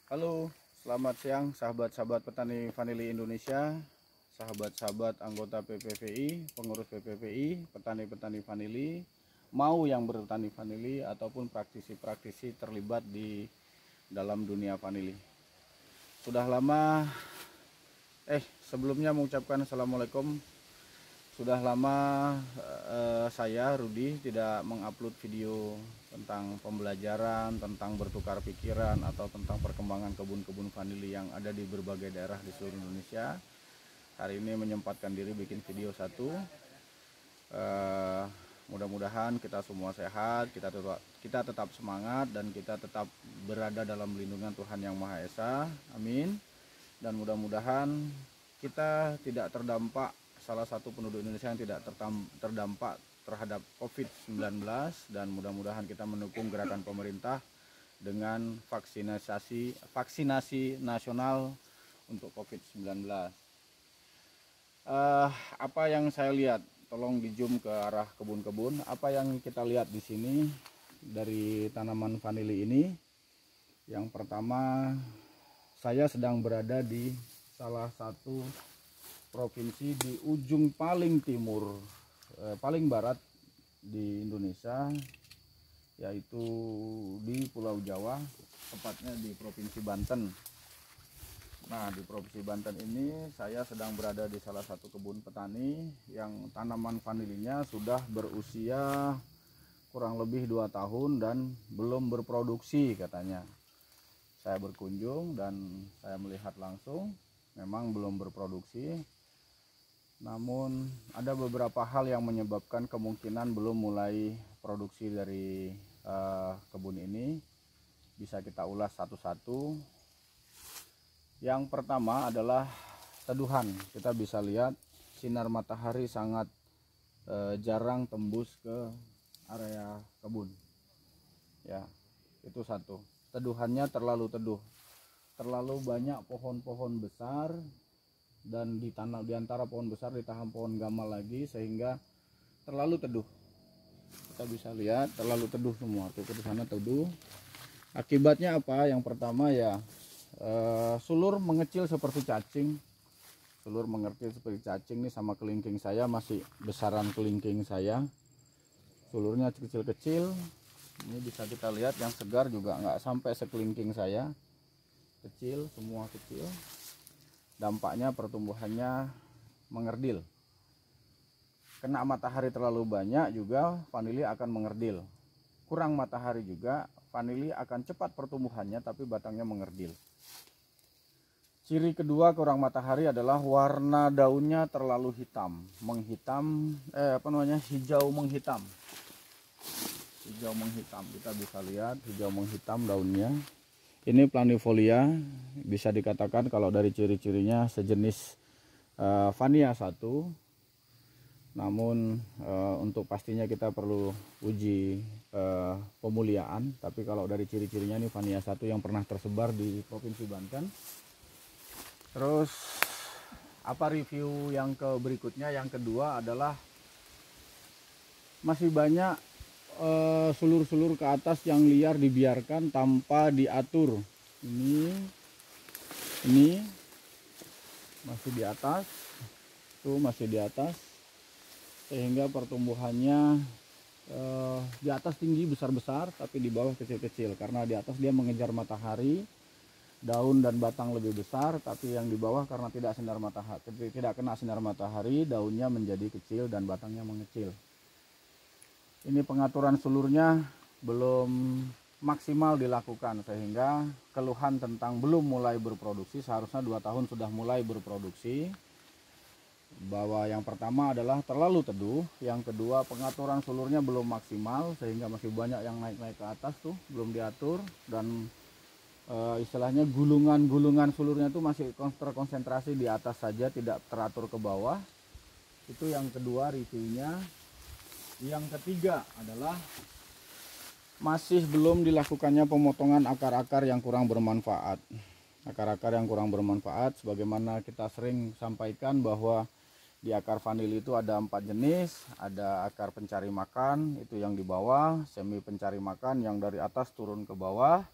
Halo, selamat siang sahabat-sahabat petani vanili Indonesia, sahabat-sahabat anggota PPVI, pengurus PPVI, petani-petani vanili, mau yang bertani vanili ataupun praktisi-praktisi terlibat di dalam dunia vanili. Sudah lama, sebelumnya mengucapkan Assalamualaikum. Sudah lama saya Rudi tidak mengupload video tentang pembelajaran, tentang bertukar pikiran atau tentang perkembangan kebun-kebun vanili yang ada di berbagai daerah di seluruh Indonesia. Hari ini menyempatkan diri bikin video satu. Mudah-mudahan kita semua sehat, kita tetap semangat dan kita tetap berada dalam lindungan Tuhan Yang Maha Esa. Amin. Dan mudah-mudahan kita tidak terdampak, salah satu penduduk Indonesia yang tidak terdampak terhadap COVID-19, dan mudah-mudahan kita mendukung gerakan pemerintah dengan vaksinasi nasional untuk COVID-19. Apa yang saya lihat, tolong di zoom ke arah kebun-kebun. Apa yang kita lihat di sini dari tanaman vanili ini? Yang pertama, saya sedang berada di salah satu provinsi di ujung paling timur, paling barat di Indonesia, yaitu di Pulau Jawa, tepatnya di Provinsi Banten. Nah, di Provinsi Banten ini saya sedang berada di salah satu kebun petani yang tanaman vanilinya sudah berusia kurang lebih 2 tahun dan belum berproduksi katanya. Saya berkunjung dan saya melihat langsung, memang belum berproduksi. Namun ada beberapa hal yang menyebabkan kemungkinan belum mulai produksi dari kebun ini. Bisa kita ulas satu-satu. Yang pertama adalah teduhan. Kita bisa lihat sinar matahari sangat jarang tembus ke area kebun. Ya, itu satu. Teduhannya terlalu teduh. Terlalu banyak pohon-pohon besar, dan di antara pohon besar ditahan pohon gamal lagi, sehingga terlalu teduh. Kita bisa lihat terlalu teduh semua. Tuh ke sana teduh. Akibatnya apa? Yang pertama ya sulur mengecil seperti cacing. Sulur mengecil seperti cacing nih, sama kelingking saya masih besaran kelingking saya. Sulurnya kecil-kecil. Ini bisa kita lihat yang segar juga nggak sampai sekelingking saya. Kecil, semua kecil. Dampaknya pertumbuhannya mengerdil. Kena matahari terlalu banyak juga vanili akan mengerdil. Kurang matahari juga vanili akan cepat pertumbuhannya tapi batangnya mengerdil. Ciri kedua kurang matahari adalah warna daunnya terlalu hitam, hijau menghitam. Hijau menghitam, kita bisa lihat hijau menghitam daunnya. Ini planifolia, bisa dikatakan kalau dari ciri-cirinya sejenis Vania 1. Namun untuk pastinya kita perlu uji pemuliaan. Tapi kalau dari ciri-cirinya ini Vania 1 yang pernah tersebar di Provinsi Banten. Terus apa review yang berikutnya? Yang kedua adalah masih banyak sulur-sulur ke atas yang liar dibiarkan tanpa diatur. Ini masih di atas, tuh masih di atas, sehingga pertumbuhannya di atas tinggi besar-besar tapi di bawah kecil-kecil, karena di atas dia mengejar matahari, daun dan batang lebih besar, tapi yang di bawah karena tidak kena sinar matahari, daunnya menjadi kecil dan batangnya mengecil. Ini pengaturan sulurnya belum maksimal dilakukan, sehingga keluhan tentang belum mulai berproduksi. Seharusnya 2 tahun sudah mulai berproduksi. Bahwa yang pertama adalah terlalu teduh, yang kedua pengaturan sulurnya belum maksimal, sehingga masih banyak yang naik-naik ke atas tuh belum diatur, dan istilahnya gulungan sulurnya itu masih terkonsentrasi di atas saja, tidak teratur ke bawah. Itu yang kedua reviewnya. Yang ketiga adalah masih belum dilakukannya pemotongan akar-akar yang kurang bermanfaat. Akar-akar yang kurang bermanfaat, sebagaimana kita sering sampaikan bahwa di akar vanili itu ada 4 jenis. Ada akar pencari makan, itu yang di bawah, semi pencari makan yang dari atas turun ke bawah.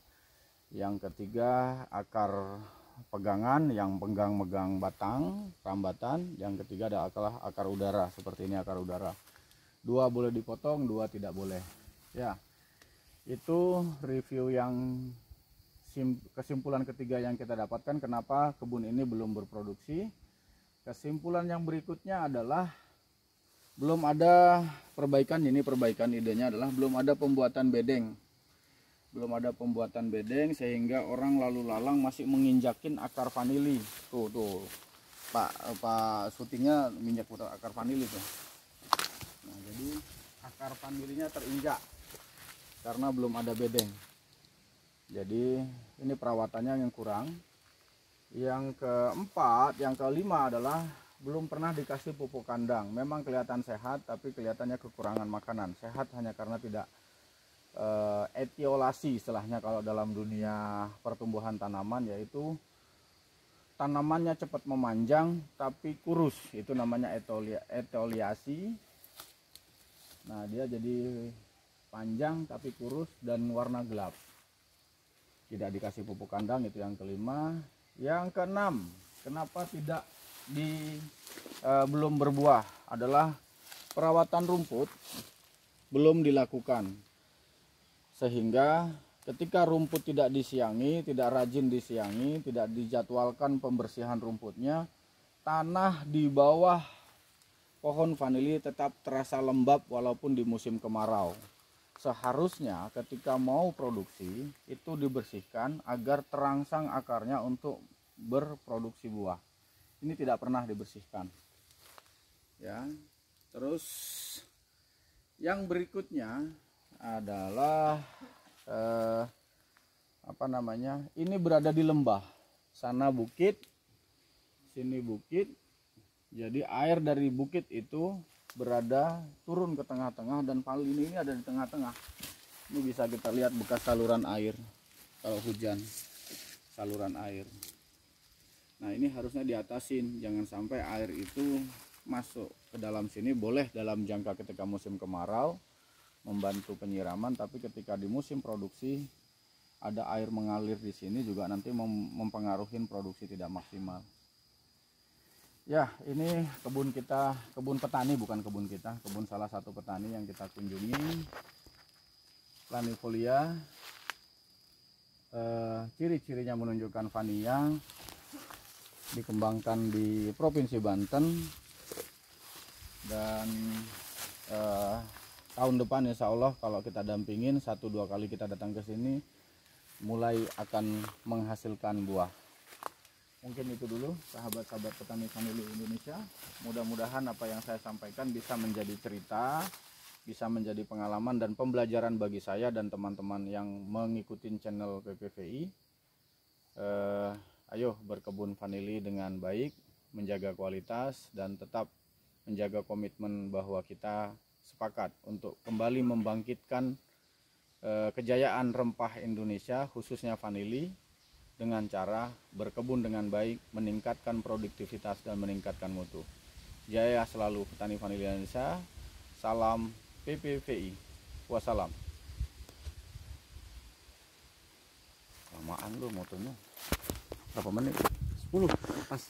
Yang ketiga akar pegangan yang megang batang rambatan. Yang ketiga adalah akar udara, seperti ini akar udara. 2 boleh dipotong, 2 tidak boleh. Ya, itu review yang kesimpulan ketiga yang kita dapatkan kenapa kebun ini belum berproduksi. Kesimpulan yang berikutnya adalah belum ada perbaikan. Ini perbaikan idenya adalah belum ada pembuatan bedeng. Belum ada pembuatan bedeng sehingga orang lalu lalang masih menginjakin akar vanili. Tuh Pak syutingnya minjak akar vanili tuh. Nah, jadi akar vanilinya terinjak karena belum ada bedeng. Jadi ini perawatannya yang kurang. Yang keempat, yang kelima adalah belum pernah dikasih pupuk kandang. Memang kelihatan sehat tapi kelihatannya kekurangan makanan. Sehat hanya karena tidak etiolasi istilahnya kalau dalam dunia pertumbuhan tanaman, yaitu tanamannya cepat memanjang tapi kurus, itu namanya etiolasi. Nah, dia jadi panjang tapi kurus dan warna gelap, tidak dikasih pupuk kandang. Itu yang kelima. Yang keenam, kenapa tidak belum berbuah adalah perawatan rumput belum dilakukan. Sehingga ketika rumput tidak disiangi, tidak rajin disiangi, tidak dijadwalkan pembersihan rumputnya, tanah di bawah pohon vanili tetap terasa lembab walaupun di musim kemarau. Seharusnya ketika mau produksi itu dibersihkan agar terangsang akarnya untuk berproduksi buah. Ini tidak pernah dibersihkan. Ya. Terus yang berikutnya adalah ini berada di lembah, sana bukit, sini bukit. Jadi air dari bukit itu turun ke tengah-tengah, dan vanili ini ada di tengah-tengah. Ini bisa kita lihat bekas saluran air kalau hujan, saluran air. Nah, ini harusnya diatasin, jangan sampai air itu masuk ke dalam sini. Boleh dalam jangka ketika musim kemarau membantu penyiraman, tapi ketika di musim produksi ada air mengalir di sini juga nanti mempengaruhi produksi tidak maksimal. Ya, ini kebun kita, kebun petani, bukan kebun kita, kebun salah satu petani yang kita kunjungi, Planifolia. Ciri-cirinya menunjukkan vania, dikembangkan di Provinsi Banten, dan tahun depan insya Allah kalau kita dampingin 1-2 kali kita datang ke sini, mulai akan menghasilkan buah. Mungkin itu dulu sahabat-sahabat petani vanili Indonesia. Mudah-mudahan apa yang saya sampaikan bisa menjadi cerita, bisa menjadi pengalaman dan pembelajaran bagi saya dan teman-teman yang mengikuti channel PPVI. Ayo berkebun vanili dengan baik, menjaga kualitas dan tetap menjaga komitmen bahwa kita sepakat untuk kembali membangkitkan kejayaan rempah Indonesia, khususnya vanili, dengan cara berkebun dengan baik, meningkatkan produktivitas dan meningkatkan mutu. Jaya selalu petani vanili Indonesia. Salam PPVI. Wassalam. Lamaan lu motonya. Berapa menit? 10 pas.